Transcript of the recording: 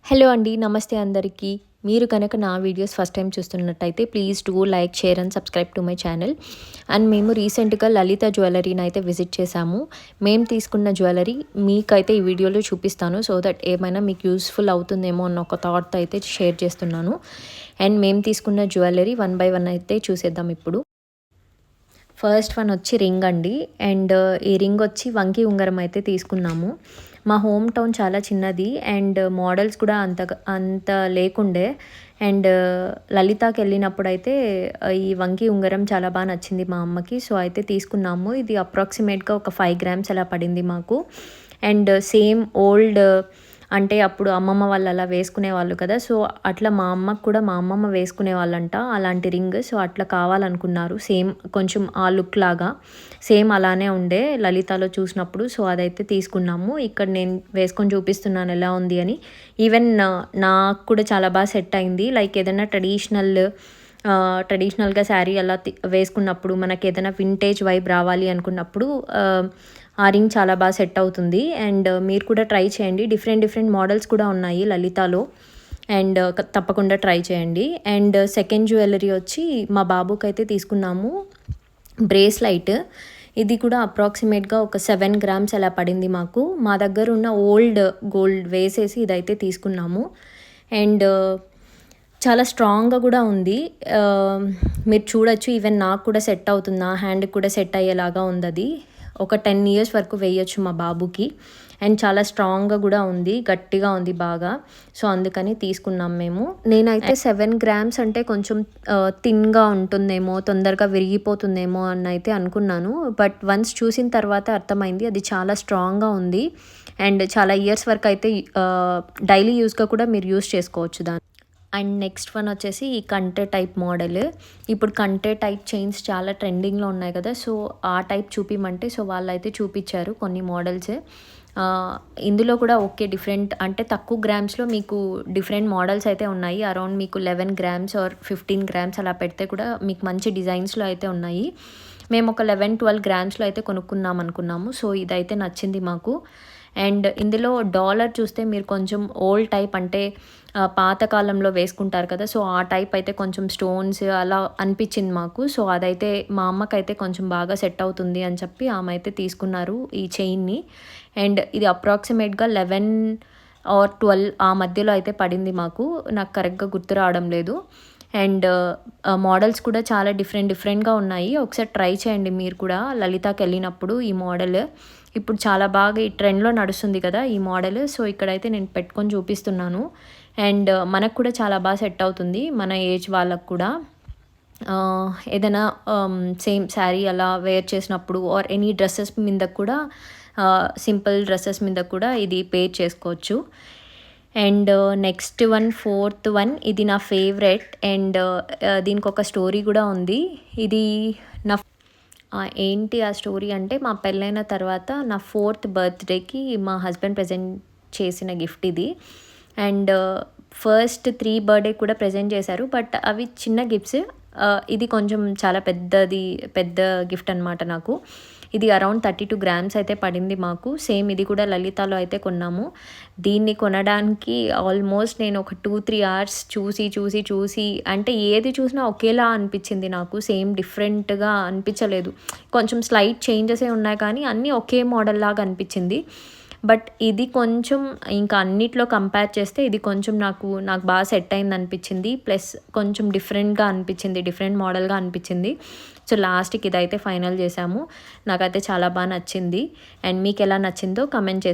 Hello అండి, నమస్తే అందరికీ. మీరు కనుక నా వీడియోస్ ఫస్ట్ టైం చూస్తున్నట్టయితే please do like, share and subscribe to my channel. And మేము రీసెంట్గా లలిత జ్యువెలరీని అయితే విజిట్ చేశాము. మేము తీసుకున్న జ్యువెలరీ మీకైతే ఈ వీడియోలో చూపిస్తాను. సో దట్ ఏమైనా మీకు యూస్ఫుల్ అవుతుందేమో అన్న ఒక థాట్తో అయితే షేర్ చేస్తున్నాను. అండ్ మేము తీసుకున్న జ్యువెలరీ 1 by 1 అయితే చూసేద్దాం ఇప్పుడు. ఫస్ట్ వన్ వచ్చి రింగ్ అండి. అండ్ ఈ రింగ్ వచ్చి వంకి ఉంగరం అయితే తీసుకున్నాము. మా హోమ్ టౌన్ చాలా చిన్నది అండ్ మోడల్స్ కూడా అంత లేకుండే. అండ్ లలితాకి వెళ్ళినప్పుడు అయితే ఈ వంకి ఉంగరం చాలా బాగా నచ్చింది మా అమ్మకి. సో అయితే తీసుకున్నాము. ఇది అప్రాక్సిమేట్గా ఒక 5 grams అలా పడింది మాకు. అండ్ సేమ్ ఓల్డ్ అంటే అప్పుడు అమ్మమ్మ వాళ్ళు అలా వేసుకునేవాళ్ళు కదా. సో అట్లా మా అమ్మకు కూడా మా అమ్మమ్మ వేసుకునే వాళ్ళంట అలాంటి రింగ్. సో అట్లా కావాలనుకున్నారు. సేమ్ కొంచెం ఆ లుక్ లాగా సేమ్ అలానే ఉండే లలితాలో చూసినప్పుడు. సో అదైతే తీసుకున్నాము. ఇక్కడ నేను వేసుకొని చూపిస్తున్నాను ఎలా ఉంది అని. ఈవెన్ నాకు కూడా చాలా బాగా సెట్ అయింది. లైక్ ఏదైనా ట్రెడిషనల్గా శారీ అలా వేసుకున్నప్పుడు మనకి ఏదైనా వింటేజ్ వైబ్ రావాలి అనుకున్నప్పుడు ఆ రింగ్ చాలా బాగా సెట్ అవుతుంది. అండ్ మీరు కూడా ట్రై చేయండి. డిఫరెంట్ మోడల్స్ కూడా ఉన్నాయి లలితాలో. అండ్ తప్పకుండా ట్రై చేయండి. అండ్ సెకండ్ జ్యువెలరీ వచ్చి మా బాబుకి అయితే తీసుకున్నాము బ్రేస్లైట్. ఇది కూడా అప్రాక్సిమేట్గా ఒక 7 grams అలా పడింది మాకు. మా దగ్గర ఉన్న ఓల్డ్ గోల్డ్ వేసేసి ఇదైతే తీసుకున్నాము. అండ్ చాలా స్ట్రాంగ్గా కూడా ఉంది. మీరు చూడొచ్చు. ఈవెన్ నాకు కూడా సెట్ అవుతుంది. నా హ్యాండ్కి కూడా సెట్ అయ్యేలాగా ఉంది. అది ఒక 10 years వరకు వేయచ్చు మా బాబుకి. అండ్ చాలా స్ట్రాంగ్గా కూడా ఉంది, గట్టిగా ఉంది బాగా. సో అందుకని తీసుకున్నాం మేము. నేనైతే 7 grams అంటే కొంచెం థిన్గా ఉంటుందేమో, తొందరగా విరిగిపోతుందేమో అని అయితే అనుకున్నాను. బట్ వన్స్ చూసిన తర్వాత అర్థమైంది అది చాలా స్ట్రాంగ్గా ఉంది. అండ్ చాలా ఇయర్స్ వరకు అయితే డైలీ యూస్గా కూడా మీరు యూస్ చేసుకోవచ్చు దాన్ని. అండ్ నెక్స్ట్ వన్ వచ్చేసి ఈ కంటే టైప్ మోడల్. ఇప్పుడు కంటే టైప్ చైన్స్ చాలా ట్రెండింగ్లో ఉన్నాయి కదా. సో ఆ టైప్ చూపిమంటే సో వాళ్ళైతే చూపించారు కొన్ని మోడల్స్. ఇందులో కూడా ఓకే డిఫరెంట్ అంటే తక్కువ గ్రామ్స్లో మీకు డిఫరెంట్ మోడల్స్ అయితే ఉన్నాయి. అరౌండ్ మీకు 11 grams ఆర్ 15 grams అలా పెడితే కూడా మీకు మంచి డిజైన్స్లో అయితే ఉన్నాయి. మేము ఒక 11-12 grams అయితే కొనుక్కున్నాం అనుకున్నాము. సో ఇదైతే నచ్చింది మాకు. అండ్ ఇందులో డాలర్ చూస్తే మీరు కొంచెం ఓల్డ్ టైప్ అంటే పాతకాలంలో వేసుకుంటారు కదా. సో ఆ టైప్ అయితే కొంచెం స్టోన్స్ అలా అనిపించింది మాకు. సో అదైతే మా అమ్మకైతే కొంచెం బాగా సెట్ అవుతుంది అని చెప్పి ఆమె అయితే తీసుకున్నారు ఈ చైన్ని. అండ్ ఇది అప్రాక్సిమేట్గా 11 or 12 ఆ మధ్యలో అయితే పడింది మాకు. నాకు కరెక్ట్గా గుర్తు రావడం లేదు. అండ్ మోడల్స్ కూడా చాలా డిఫరెంట్గా ఉన్నాయి. ఒకసారి ట్రై చేయండి మీరు కూడా లలితాకి వెళ్ళినప్పుడు. ఈ మోడల్ ఇప్పుడు చాలా బాగా ఈ ట్రెండ్లో నడుస్తుంది కదా ఈ మోడల్. సో ఇక్కడైతే నేను పెట్టుకొని చూపిస్తున్నాను. అండ్ మనకు కూడా చాలా బాగా సెట్ అవుతుంది, మన ఏజ్ వాళ్ళకు కూడా. ఏదైనా సేమ్ శారీ అలా వేర్ చేసినప్పుడు ఆర్ ఎనీ డ్రెస్సెస్ మీద కూడా, సింపుల్ డ్రెస్సెస్ మీద కూడా ఇది పేర్ చేసుకోవచ్చు. And next one, fourth one, ఇది నా ఫేవరెట్. అండ్ దీనికి ఒక స్టోరీ కూడా ఉంది. ఇది నా ఏంటి ఆ స్టోరీ అంటే, మా పెళ్ళైన తర్వాత నా 4th birthdayకి మా హస్బెండ్ ప్రజెంట్ చేసిన గిఫ్ట్ ఇది. అండ్ ఫస్ట్ 3 birthday కూడా ప్రజెంట్ చేశారు. బట్ అవి చిన్న గిఫ్ట్స్. ఇది కొంచెం చాలా పెద్ద గిఫ్ట్ అనమాట నాకు. ఇది అరౌండ్ 32 grams అయితే పడింది మాకు. సేమ్ ఇది కూడా లలితాలో అయితే కొన్నాము. దీన్ని కొనడానికి ఆల్మోస్ట్ నేను ఒక 2-3 hours చూసి అంటే ఏది చూసినా ఒకేలా అనిపించింది నాకు. సేమ్ డిఫరెంట్గా అనిపించలేదు. కొంచెం స్లైట్ చేంజెసే ఉన్నాయి కానీ అన్నీ ఒకే మోడల్ లాగా అనిపించింది. బట్ ఇది కొంచెం ఇంకా అన్నిట్లో కంపేర్ చేస్తే ఇది కొంచెం నాకు బాగా సెట్ అయింది అనిపించింది. ప్లస్ కొంచెం డిఫరెంట్గా అనిపించింది, డిఫరెంట్ మోడల్గా అనిపించింది. సో లాస్ట్కి ఇదైతే ఫైనల్ చేసాము. నాకైతే చాలా బాగా నచ్చింది. అండ్ మీకు ఎలా నచ్చిందో కమెంట్ చేసి